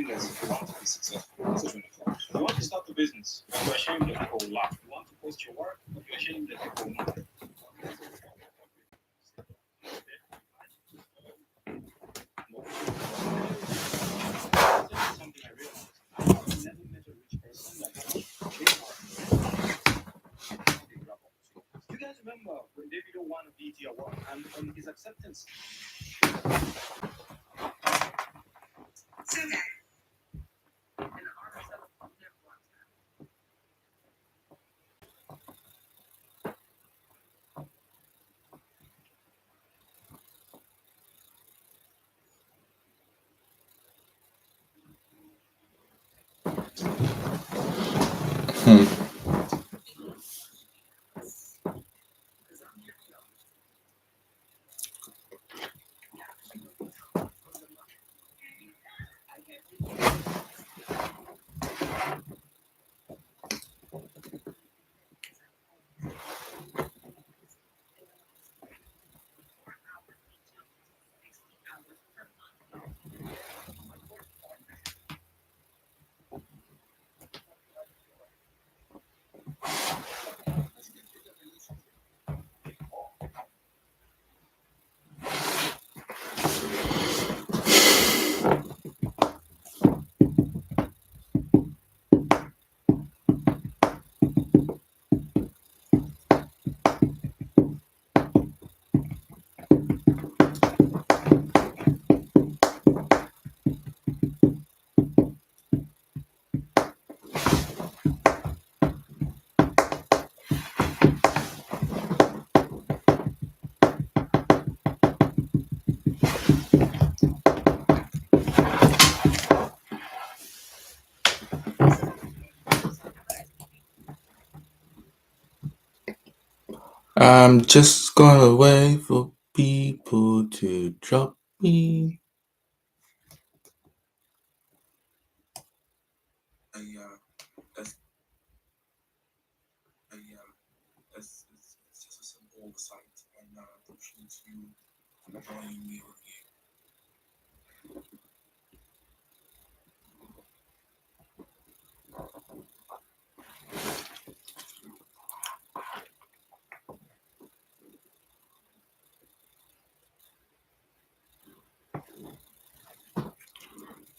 shameless if you want to be successful. This is uniform. You want to start a business, but you're ashamed that people will laugh. You want to post your work, but you're ashamed that people will know. Something I realized. I've never met a rich person that had a big heart. You guys remember when Davido won a BET award and on his acceptance? Hmm. I'm just gonna wait for people to drop me. It's just a simple site, and I appreciate you joining me on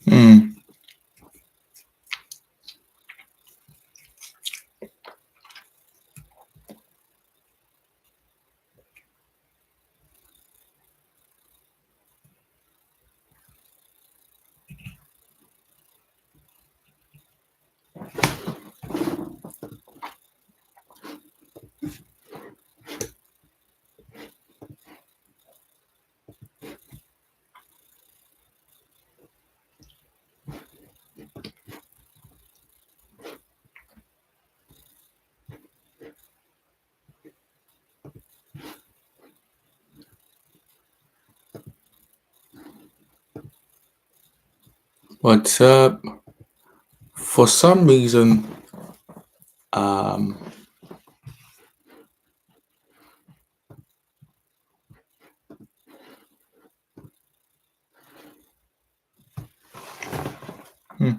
here. Hmm. What's up? For some reason, um, hmm,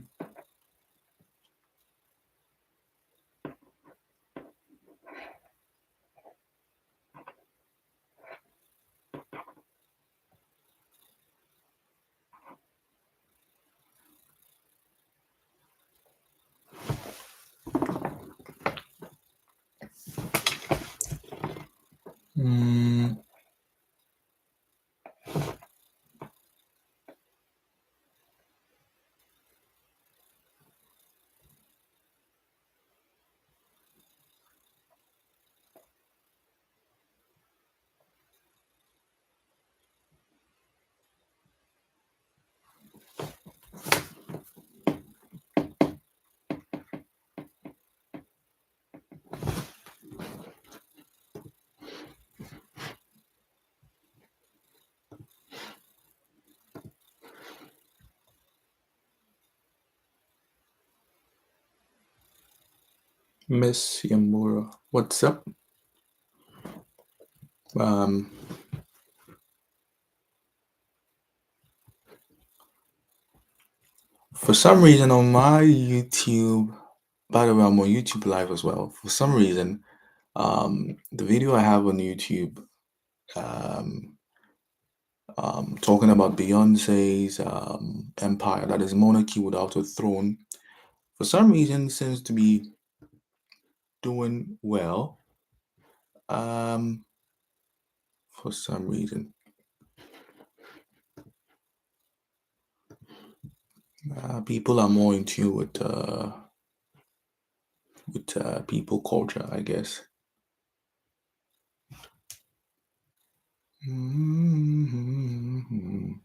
hmm, Miss Yamura, what's up? Um, For some reason on my YouTube, by the way, I'm on YouTube Live as well. For some reason, the video I have on YouTube, um, talking about Beyonce's empire, that is monarchy without a throne, for some reason seems to be doing well. Um, for some reason, people are more in tune with people culture, I guess. Mhm.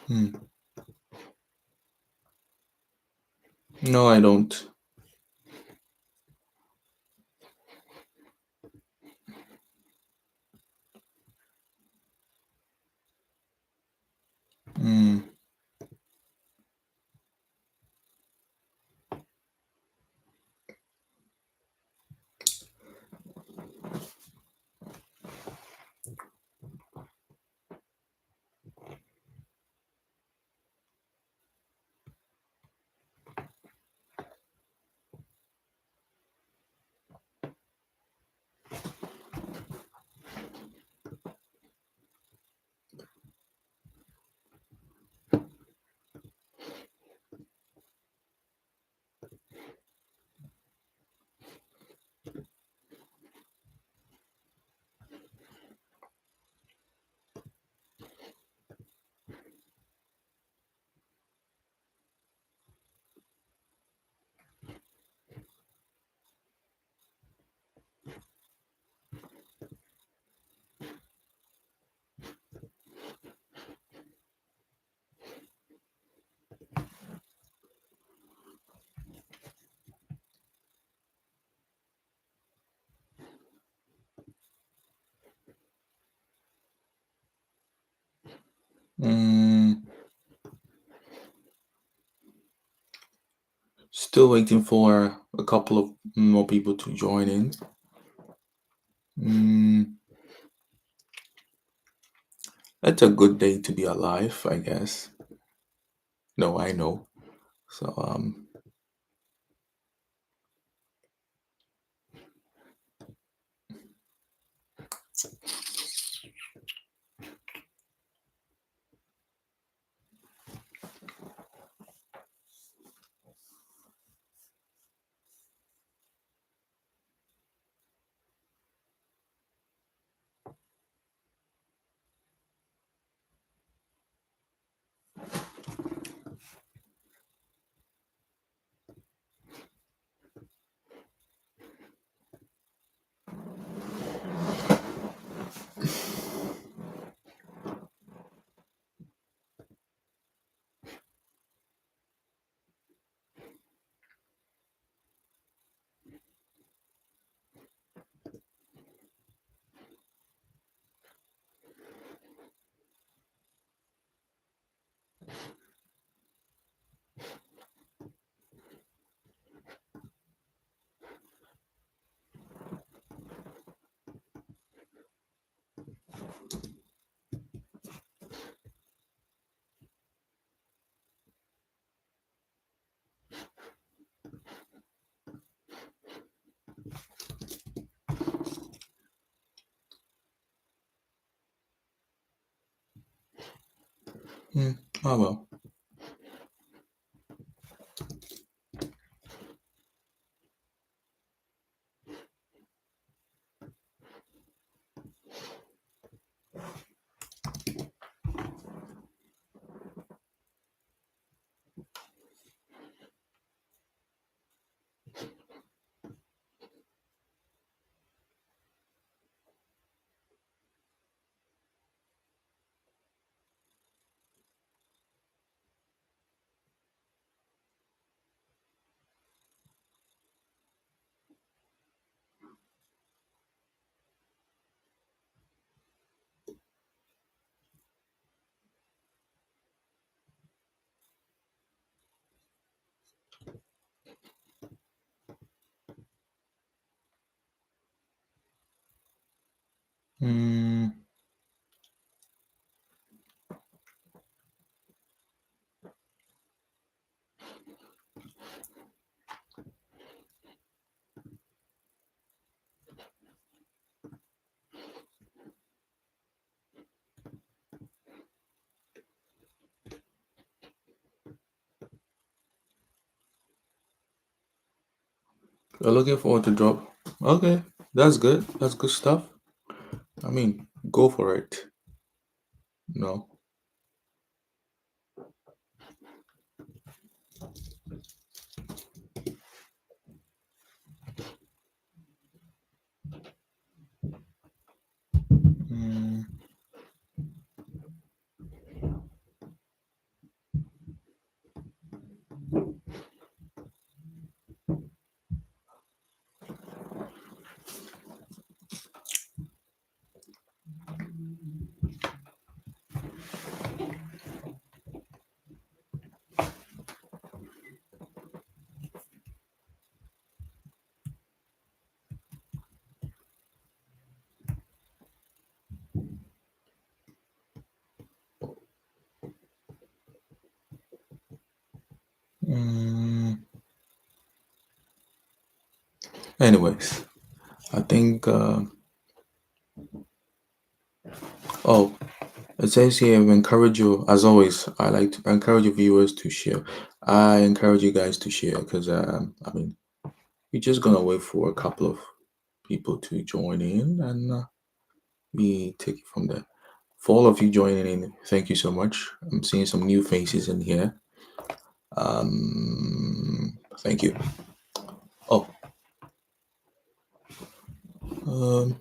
Hmm. No, I don't. Hmm. Mm, still waiting for a couple of more people to join in. Mm, it's a good day to be alive, I guess. No, I know. So, oh well. Mm, you're looking forward to drop. Okay, that's good. That's good stuff. I mean, go for it. No. Mm, mm. Anyways, I think. Oh, it says here, we encourage you, as always, I like to encourage your viewers to share. I encourage you guys to share because, I mean, we're just going to wait for a couple of people to join in and we take it from there. For all of you joining in, thank you so much. I'm seeing some new faces in here. Thank you. Oh, um,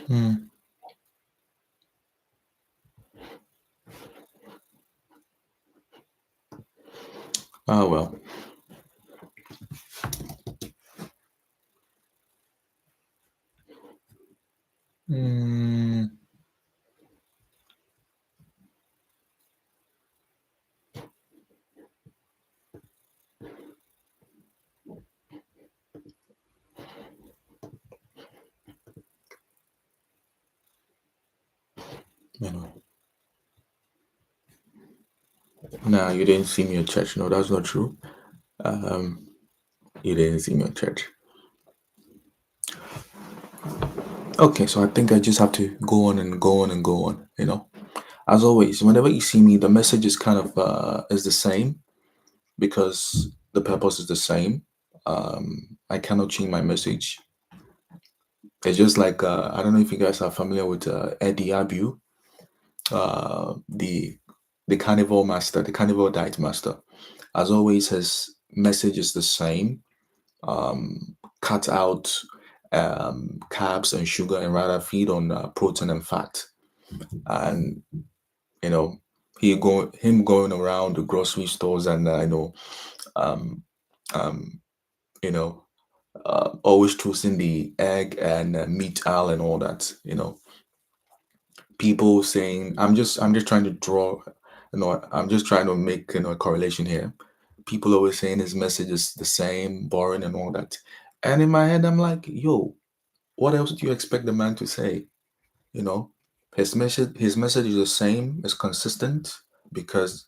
hmm. Ah, well. Mm, you know. Nah, you didn't see me at church. No, that's not true. Um, you didn't see me at church. Okay, so I think I just have to go on and go on and go on. As always, whenever you see me, the message is kind of is the same because the purpose is the same. I cannot change my message. It's just like I don't know if you guys are familiar with Eddie Abu, the carnival master, the carnival diet master. As always, his message is the same. Cut out carbs and sugar and rather feed on protein and fat. And you know, him going around the grocery stores and um, um, you know, always choosing the egg and meat aisle and all that. People saying, I'm just trying to draw, I'm just trying to make a correlation here. People always saying his message is the same, boring and all that. And in my head, I'm like, yo, what else do you expect the man to say? You know, His message is the same, it's consistent because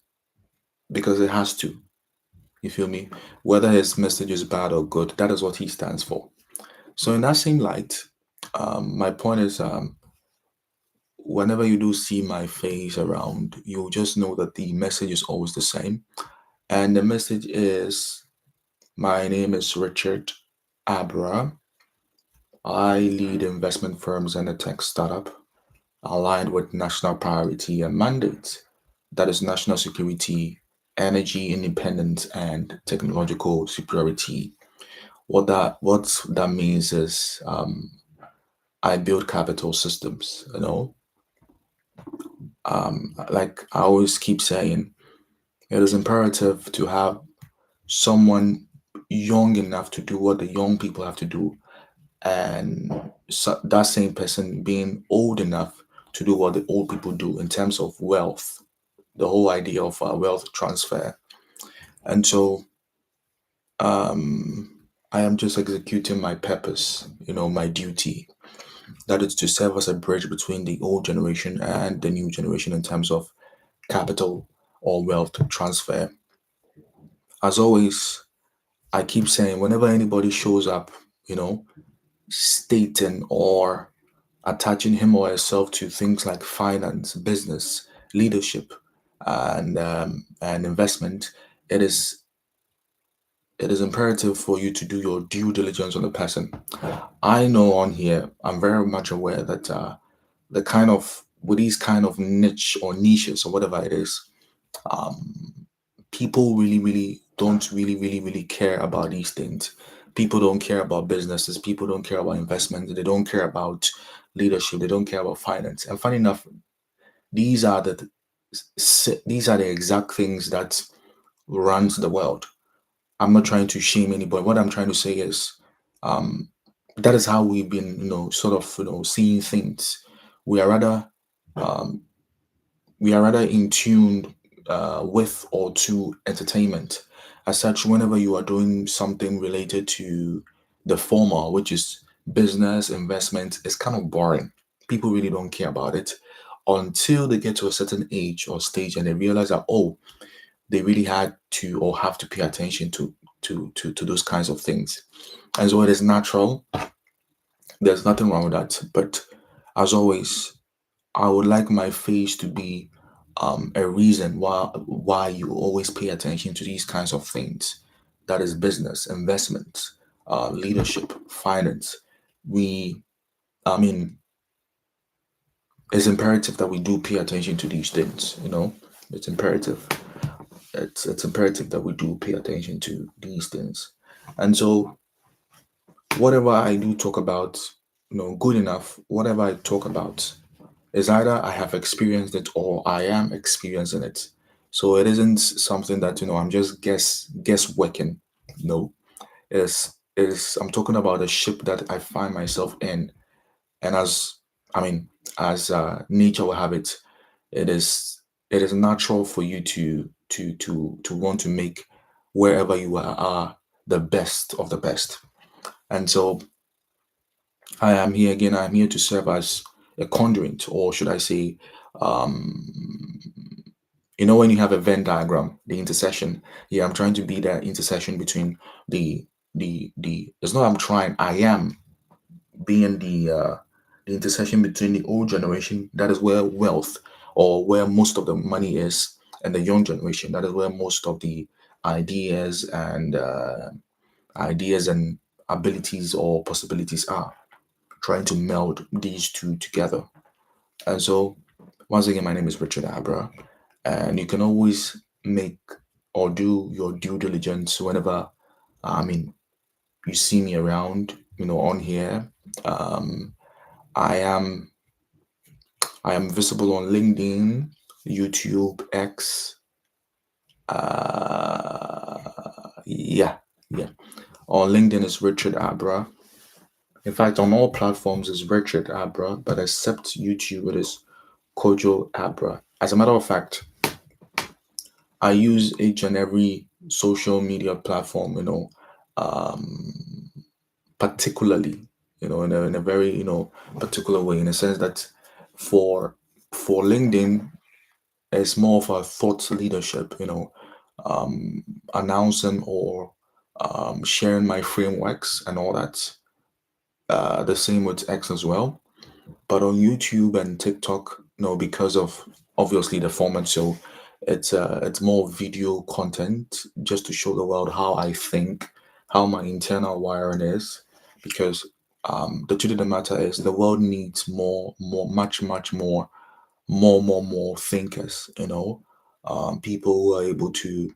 it has to. You feel me? Whether his message is bad or good, that is what he stands for. So in that same light, my point is, whenever you do see my face around, you'll just know that the message is always the same. And the message is, my name is Richard Abra. I lead investment firms and a tech startup aligned with national priority and mandate. That is national security, energy independence, and technological superiority. What that means is, I build capital systems. Like I always keep saying, it is imperative to have someone young enough to do what the young people have to do, and that same person being old enough to do what the old people do in terms of wealth, the whole idea of wealth transfer. And so, um, I am just executing my purpose, my duty. That is to serve as a bridge between the old generation and the new generation in terms of capital or wealth transfer. As always, I keep saying, whenever anybody shows up, you know, stating or attaching him or herself to things like finance, business, leadership, and investment, it is it is imperative for you to do your due diligence on the person. I know on here, I'm very much aware that the kind of with these kind of niche or niches or whatever it is, um, people really don't really care about these things. People don't care about businesses. People don't care about investment. They don't care about leadership. They don't care about finance. And funny enough, these are the exact things that runs the world. I'm not trying to shame anybody. What I'm trying to say is, um, that is how we've been, sort of, seeing things. We are rather, um, in tune with or to entertainment. As such, whenever you are doing something related to the former, which is business, investment, it's kind of boring. People really don't care about it until they get to a certain age or stage and they realize that, oh, they really had to or have to pay attention to those kinds of things. And so it is natural. There's nothing wrong with that. But as always, I would like my face to be a reason why you always pay attention to these kinds of things. That is business, investment, leadership, finance. We, I mean, it's imperative that we do pay attention to these things. It's imperative. It's imperative that we do pay attention to these things. And so, whatever I do talk about, good enough. Whatever I talk about is either I have experienced it or I am experiencing it. So it isn't something that I'm just guessworking. No, is I'm talking about a ship that I find myself in, and I mean as nature will have it, it is natural for you to want to make wherever you are the best of the best. And so I am here again. I'm here to serve as a conduit, or should I say, um, when you have a Venn diagram, the intersection. Yeah, I'm trying to be that intersection between the. It's not I'm trying. I am being the intersection between the old generation. That is where wealth or where most of the money is, and the young generation. That is where most of the ideas and abilities or possibilities are, trying to meld these two together. And so, once again, my name is Richard Abra, and you can always make or do your due diligence whenever, I mean, you see me around, on here. Um, I am visible on LinkedIn, YouTube, X. Yeah. On LinkedIn is Richard Abra. In fact, on all platforms is Richard Abra, but except YouTube, it is Kojo Abra. As a matter of fact, I use each and every social media platform, um, particularly, in a very, particular way, in a sense that for for LinkedIn, it's more of a thought leadership, announcing or sharing my frameworks and all that. The same with X as well. But on YouTube and TikTok, because of obviously the format, so it's more video content just to show the world how I think, how my internal wiring is, because the truth of the matter is the world needs much more thinkers, people who are able to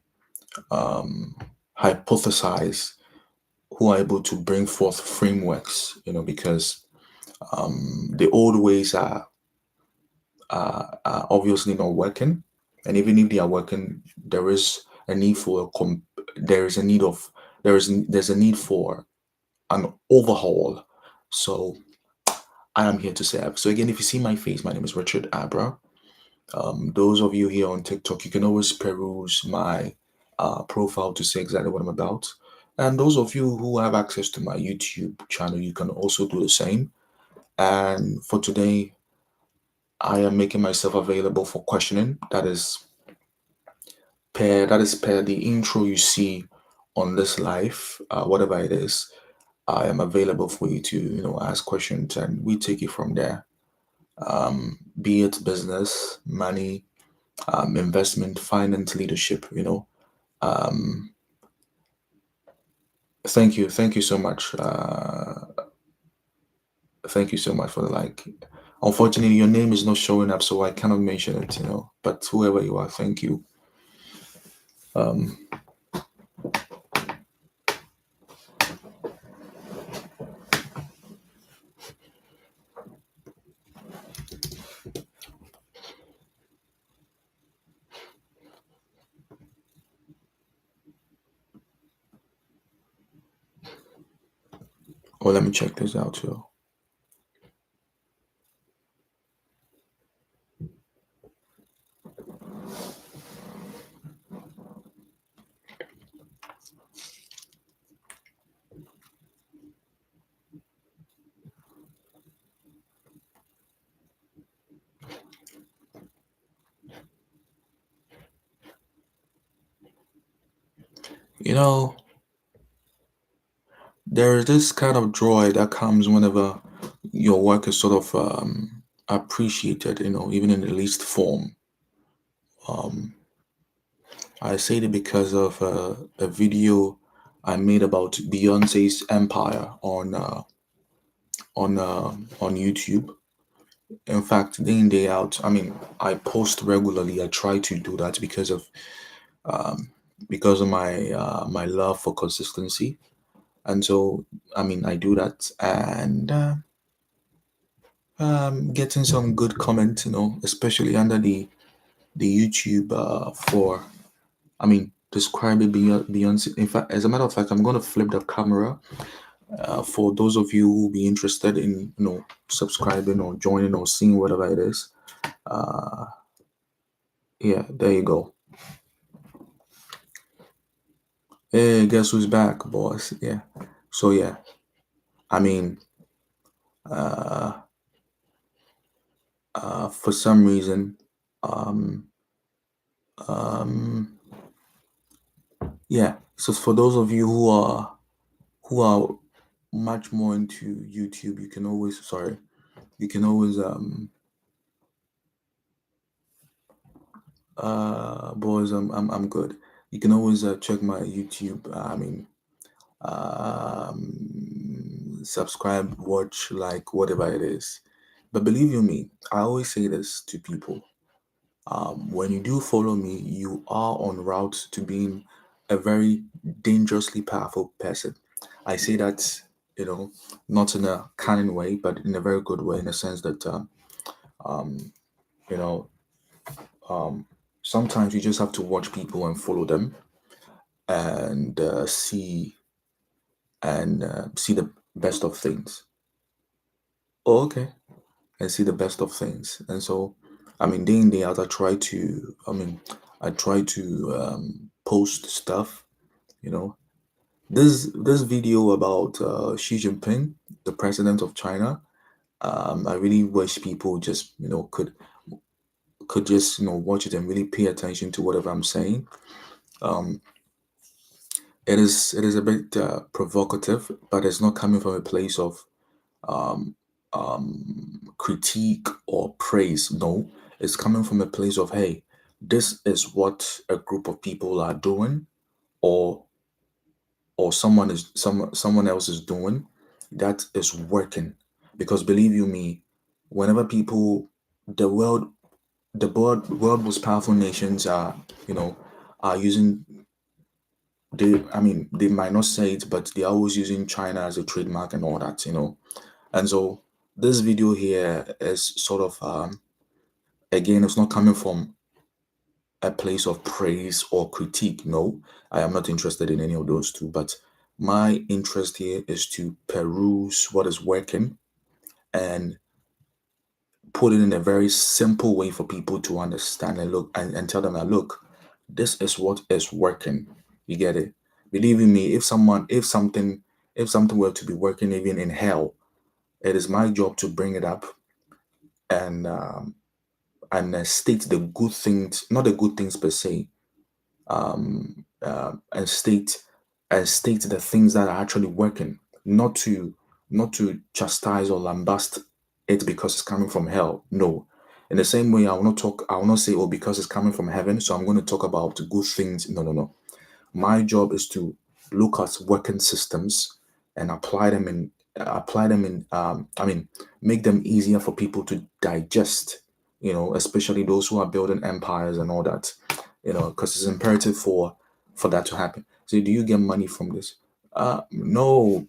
um, hypothesize, who are able to bring forth frameworks, because the old ways are obviously not working, and even if they are working, there is a need for there is a need of there's a need for an overhaul. So I am here to serve. So again, if you see my face, my name is Richard Abra. Those of you here on TikTok, you can always peruse my profile to see exactly what I'm about. And those of you who have access to my YouTube channel, you can also do the same. And for today, I am making myself available for questioning. That is per the intro you see on this live, whatever it is. I am available for you to ask questions, and we take it from there. Be it business, money, investment, finance, leadership. Um, thank you so much. Thank you so much for the like. Unfortunately, your name is not showing up, so I cannot mention it. But whoever you are, thank you. Um, let me check this out too. There is this kind of joy that comes whenever your work is sort of appreciated, even in the least form. Um, I say it because of a video I made about Beyonce's empire on YouTube. In fact, day in day out, I mean, I post regularly. I try to do that um, because of my love for consistency, and so I mean, I do that, and getting some good comments, especially under the YouTube for, I mean, describing Beyonce. In fact, as a matter of fact, I'm going to flip the camera for those of you who be interested in, subscribing or joining or seeing whatever it is. Yeah, there you go. Hey, guess who's back, boss? Yeah. So yeah, I mean, for some reason, um, um, yeah. So for those of you who are much more into YouTube, you can always boys, I'm good. You can always check my YouTube. I mean, subscribe, watch, like whatever it is. But believe you me, I always say this to people. When you do follow me, you are on route to being a very dangerously powerful person. I say that, not in a kind way, but in a very good way, in the sense that, um, you know, um, sometimes you just have to watch people and follow them and see the best of things. Oh, okay. And see the best of things. And so, I mean, day in, day out, I try to post stuff, you know. This video about Xi Jinping, the president of China, I really wish people just, could could just watch it and really pay attention to whatever I'm saying. Um, it is a bit provocative, but it's not coming from a place of um, critique or praise. No, it's coming from a place of, hey, this is what a group of people are doing, or someone else is doing that is working. Because believe you me, whenever people, the world, the world most powerful nations are, are using, they might not say it, but they're always using China as a trademark and all that. And so this video here is sort of, again, it's not coming from a place of praise or critique. No, I am not interested in any of those two. But my interest here is to peruse what is working and put it in a very simple way for people to understand and look and tell them that, look, this is what is working. You get it? Believe in me, if something were to be working even in hell, it is my job to bring it up and state the good things, not the good things per se, and state the things that are actually working, not to chastise or lambast it because it's coming from hell. No. In the same way, I will not say, oh, because it's coming from heaven, so I'm going to talk about the good things. No, no, no. My job is to look at working systems and make them easier for people to digest, especially those who are building empires and all that, because it's imperative for that to happen. So do you get money from this? No.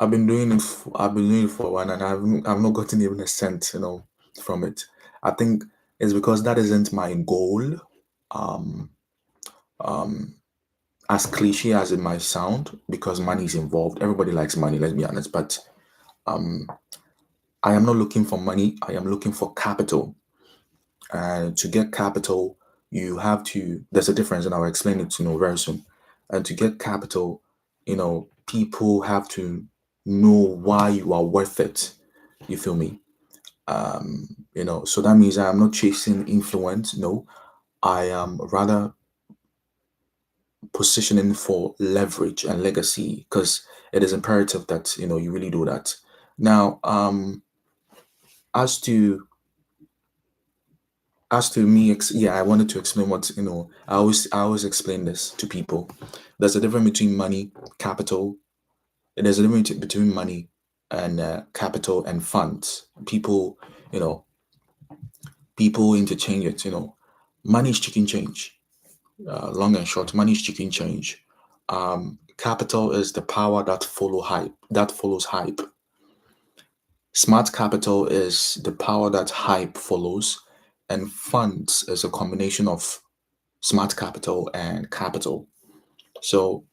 I've been doing it for a while, and I've not gotten even a cent, from it. I think it's because that isn't my goal. Um, um, as cliche as it might sound, because money is involved. Everybody likes money, let's be honest. But um, I am not looking for money. I am looking for capital. And to get capital, there's a difference, and I'll explain it, very soon. And to get capital, people have to know why you are worth it. You feel me? So that means I am not chasing influence. No, I am rather positioning for leverage and legacy, because it is imperative that you really do that. Now, as to me, yeah, I wanted to explain what, I always explain this to people. There's a difference between money, capital. There's a difference between money and capital and funds. You know, people interchange it. Money is chicken change. Long and short, money is chicken change. Capital is the power that follows hype. Smart capital is the power that hype follows, and funds is a combination of smart capital and capital. So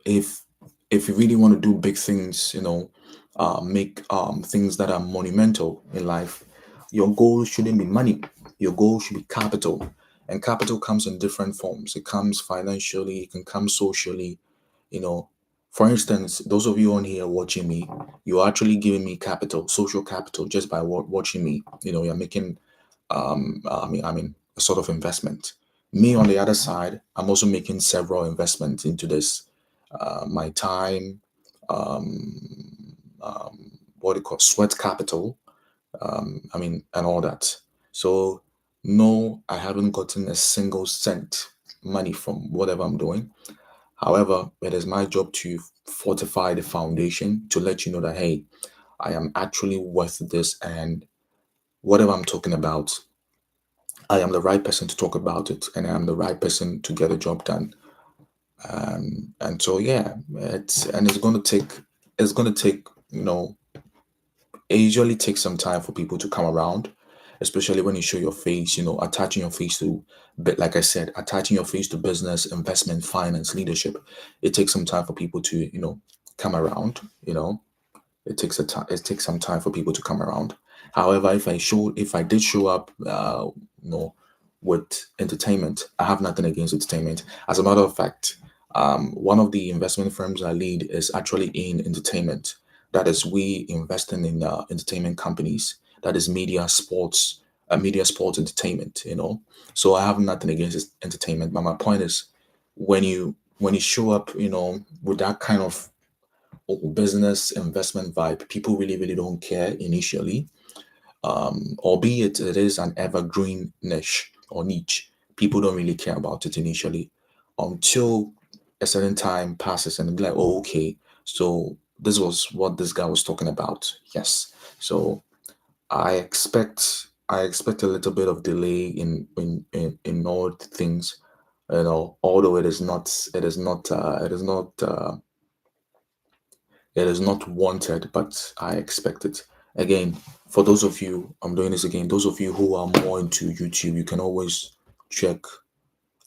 if you really want to do big things, make things that are monumental in life, your goal shouldn't be money. Your goal should be capital. And capital comes in different forms. It comes financially, it can come socially. For instance, those of you on here watching me, you're actually giving me capital, social capital, just by watching me. You're making, a sort of investment. Me, on the other side, I'm also making several investments into this. My time, what do you call sweat capital, and all that. So, no, I haven't gotten a single cent money from whatever I'm doing. However, it is my job to fortify the foundation, to let you know that, hey, I am actually worth this, and whatever I'm talking about, I am the right person to talk about it, and I am the right person to get the job done. And so, yeah, it's going to take, it usually takes some time for people to come around, especially when you show your face, attaching your face to, but like I said, attaching your face to business, investment, finance, leadership. It takes some time for people to, come around. It takes some time for people to come around. However, if I did show up, with entertainment, I have nothing against entertainment. As a matter of fact, one of the investment firms I lead is actually in entertainment. That is, we investing in entertainment companies. that is media sports entertainment, So I have nothing against this entertainment, but my point is, when you show up, with that kind of business investment vibe, people really, really don't care initially. Albeit it is an evergreen niche or niche, people don't really care about it initially until a certain time passes and be like, oh, okay, so this was what this guy was talking about. Yes. So I expect a little bit of delay in all things, although it is not wanted, but I expect it. Again, for those of you, I'm doing this again. Those of you who are more into YouTube, you can always check.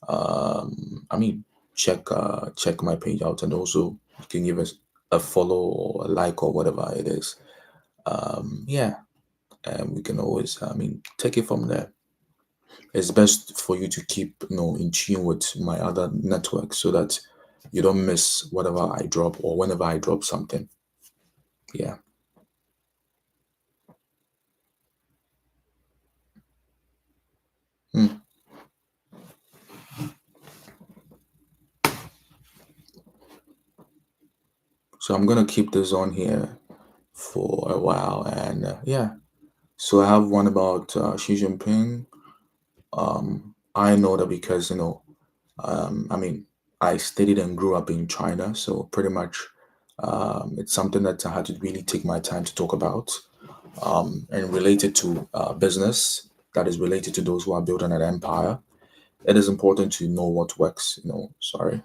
I mean, check my page out, and also you can give us a follow or a like or whatever it is. Yeah, and we can always, take it from there. It's best for you to keep, in tune with my other networks so that you don't miss whatever I drop or whenever I drop something. Yeah. Hmm. So I'm gonna keep this on here for a while, and yeah. So I have one about Xi Jinping. I know that because I studied and grew up in China, so pretty much it's something that I had to really take my time to talk about, and related to business that is related to those who are building an empire. It is important to know what works. Sorry.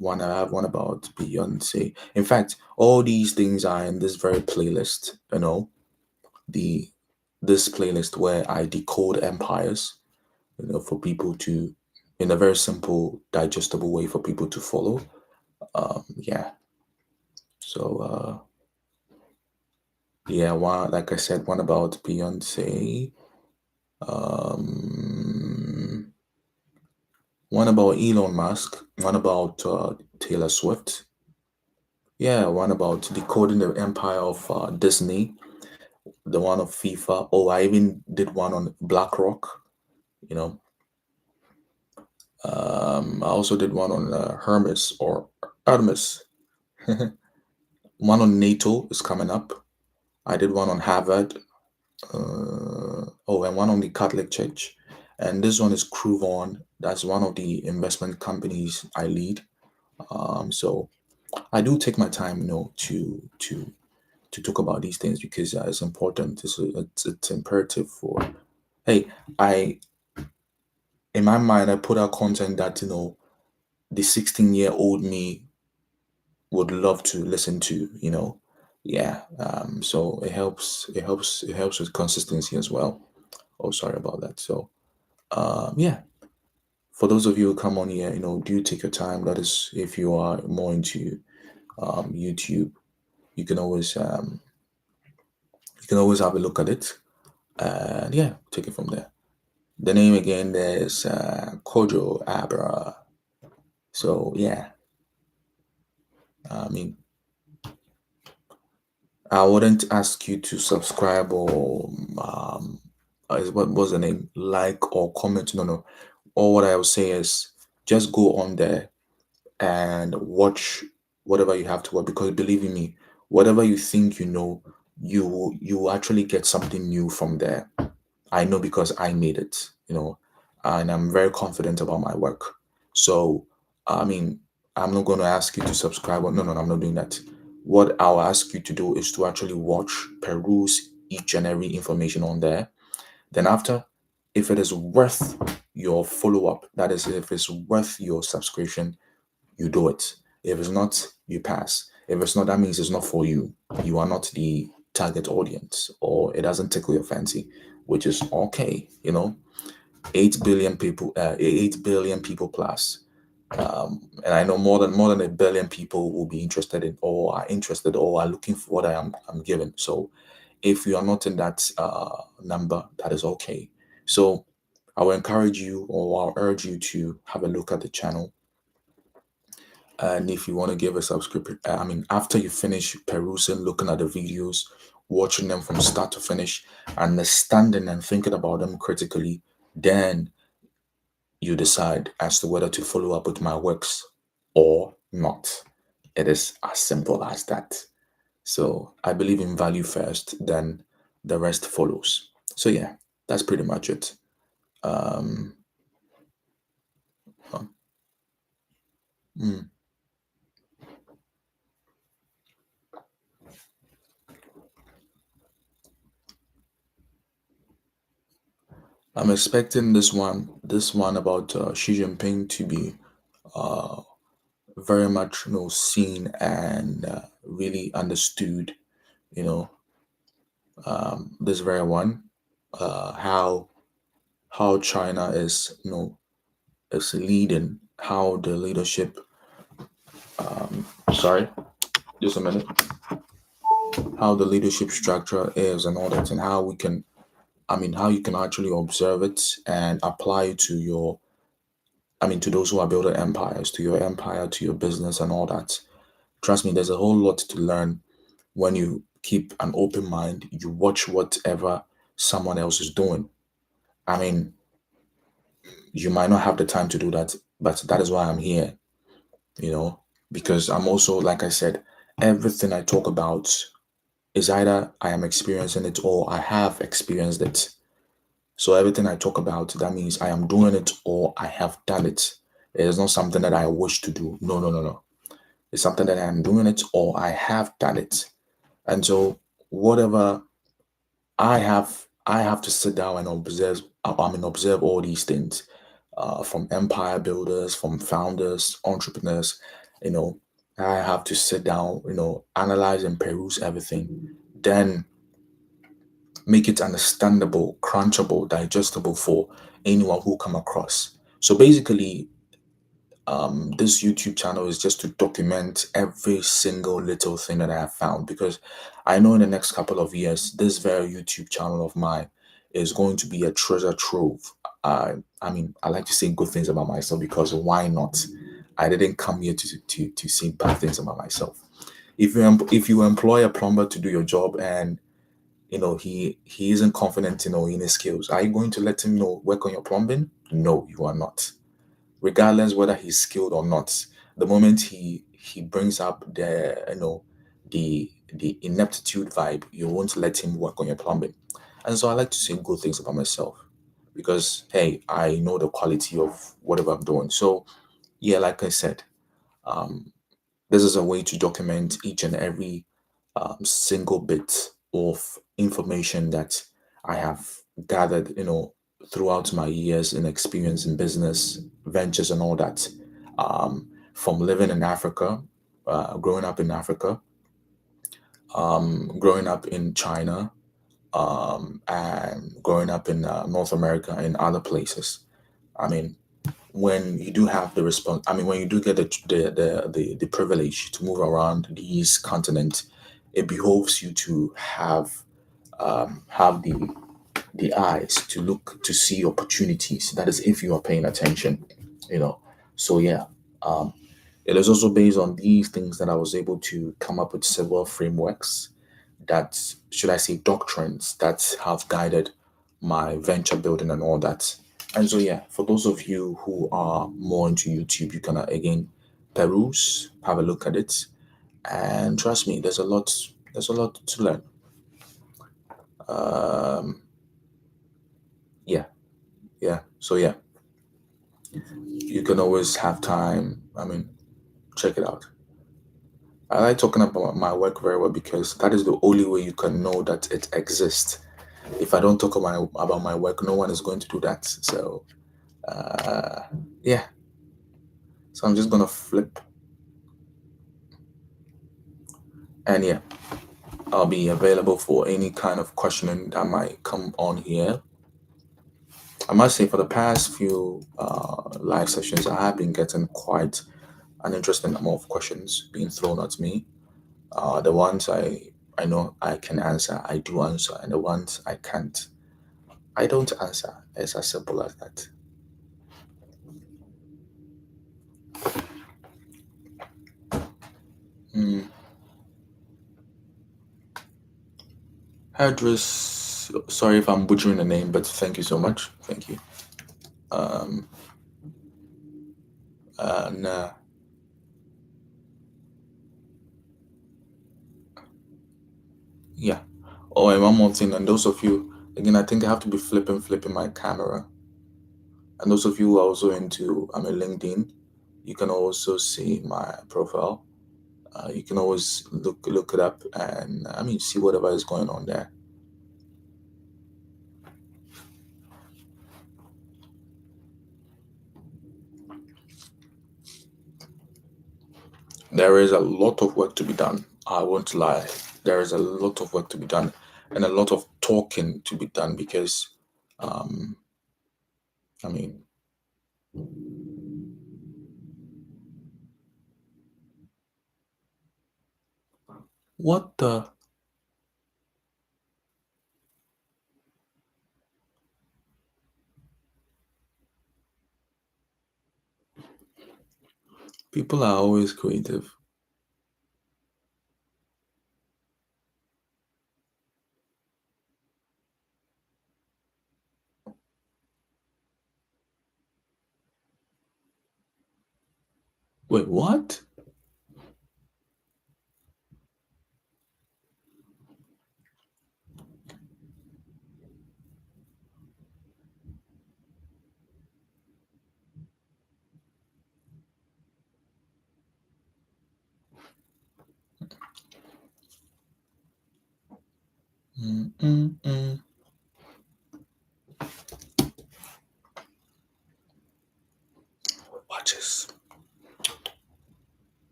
One I have one about Beyonce. In fact, all these things are in this very playlist. The this playlist where I decode empires. For people to, in a very simple, digestible way for people to follow. Yeah. So yeah, one like I said, one about Beyonce. Um, one about Elon Musk. One about Taylor Swift. Yeah, one about decoding the empire of Disney, the one of FIFA. Oh, I even did one on BlackRock. You know, I also did one on Hermes or Hermes. One on NATO is coming up. I did one on Harvard. And one on the Catholic Church. And this one is Cruvon. That's one of the investment companies I lead. So I do take my time, to talk about these things because it's important. It's imperative for. Hey, I in my mind I put out content that the 16-year-old me would love to listen to. Yeah. So it helps with consistency as well. Oh, sorry about that. So yeah. For those of you who come on here, do take your time. That is, if you are more into YouTube, you can always have a look at it, and yeah, take it from there. The name again there is Kojo Abra. So yeah, I mean, I wouldn't ask you to subscribe or what was the name, like or comment. No, no. All what I will say is just go on there and watch whatever you have to watch, because believe in me, whatever you think you will actually get something new from there. I know because I made it, and I'm very confident about my work. So I mean, I'm not going to ask you to subscribe. No, no, no, I'm not doing that. What I'll ask you to do is to actually watch, peruse each and every information on there. Then after, if it is worth your follow-up, that is, if it's worth your subscription, you do it. If it's not, you pass. If it's not, that means it's not for you. You are not the target audience, or it doesn't tickle your fancy, which is okay. 8 billion people plus. And I know more than 1 billion people will be interested in, or are interested, or are looking for what I'm giving. So if you are not in that number, that is okay. So I will encourage you, or I'll urge you to have a look at the channel. And if you want to give a subscription, after you finish perusing, looking at the videos, watching them from start to finish, understanding and thinking about them critically, then you decide as to whether to follow up with my works or not. It is as simple as that. So I believe in value first, then the rest follows. So yeah, that's pretty much it. Um, um, mm, I'm expecting this one about Xi Jinping to be uh, very much, seen and really understood. You know, this very one, how China is, is leading, how the leadership. Sorry, just a minute. How the leadership structure is and all that, and how we can, how you can actually observe it and apply it to your, to those who are building empires, to your empire, to your business, and all that. Trust me, there's a whole lot to learn when you keep an open mind. You watch whatever someone else is doing. I mean, you might not have the time to do that, but that is why I'm here, you know, because I'm also, like I said, everything I talk about is either I am experiencing it or I have experienced it. So everything I talk about, that means I am doing it or I have done it. It is not something that I wish to do. No, no, no, no. It's something that I am doing it or I have done it. And so whatever I have to sit down and observe. Observe all these things, from empire builders, from founders, entrepreneurs. You know, I have to sit down. Analyze and peruse everything, then make it understandable, crunchable, digestible for anyone who come across. So basically, this YouTube channel is just to document every single little thing that I have found, because I know in the next couple of years, this very YouTube channel of mine is going to be a treasure trove. I like to say good things about myself, because why not? I didn't come here to say bad things about myself. If you employ a plumber to do your job, and he isn't confident in his skills, are you going to let him work on your plumbing? No, you are not, regardless whether he's skilled or not. The moment he brings up the ineptitude vibe, you won't let him work on your plumbing. And so I like to say good things about myself, because hey, I know the quality of whatever I'm doing. So yeah, like I said, um, this is a way to document each and every single bit of information that I have gathered, throughout my years in experience in business ventures and all that. From living in Africa, growing up in Africa, growing up in China, and growing up in North America and other places. I mean, when you do have the response, when you do get the privilege to move around these continents, it behoves you to have the eyes to look to see opportunities. That is, if you are paying attention, you know. So yeah, um, it is also based on these things that I was able to come up with several frameworks, that, should I say, doctrines that have guided my venture building and all that. And so yeah, for those of you who are more into YouTube, you can again peruse, have a look at it, and trust me, there's a lot to learn. Um, yeah, yeah. So yeah, you can always have time. Check it out. I like talking about my work very well, because that is the only way you can know that it exists. If I don't talk about my work, no one is going to do that. So uh, yeah. So I'm just gonna flip, and yeah, I'll be available for any kind of questioning that might come on here. I must say, for the past few live sessions, I have been getting quite an interesting number of questions being thrown at me. The ones I know I can answer, I do answer, and the ones I can't, I don't answer. It's as simple as that. Mm, Address. Sorry if I'm butchering the name, but thank you so much. Thank you. And yeah. Oh, and one more thing. And those of you, again, I think I have to be flipping my camera. And those of you who are also into LinkedIn, you can also see my profile. You can always look it up and see whatever is going on there. There is a lot of work to be done. I won't lie. There is a lot of work to be done and a lot of talking to be done because, what the? People are always creative. Wait, what? Watch this.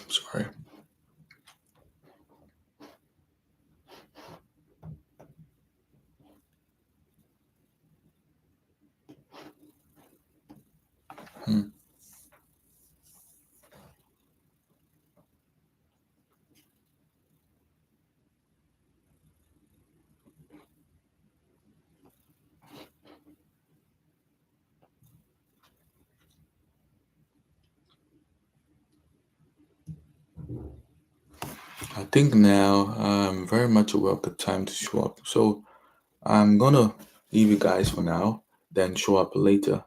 Sorry. I think now very much aware of the time to show up. So I'm gonna leave you guys for now, then show up later,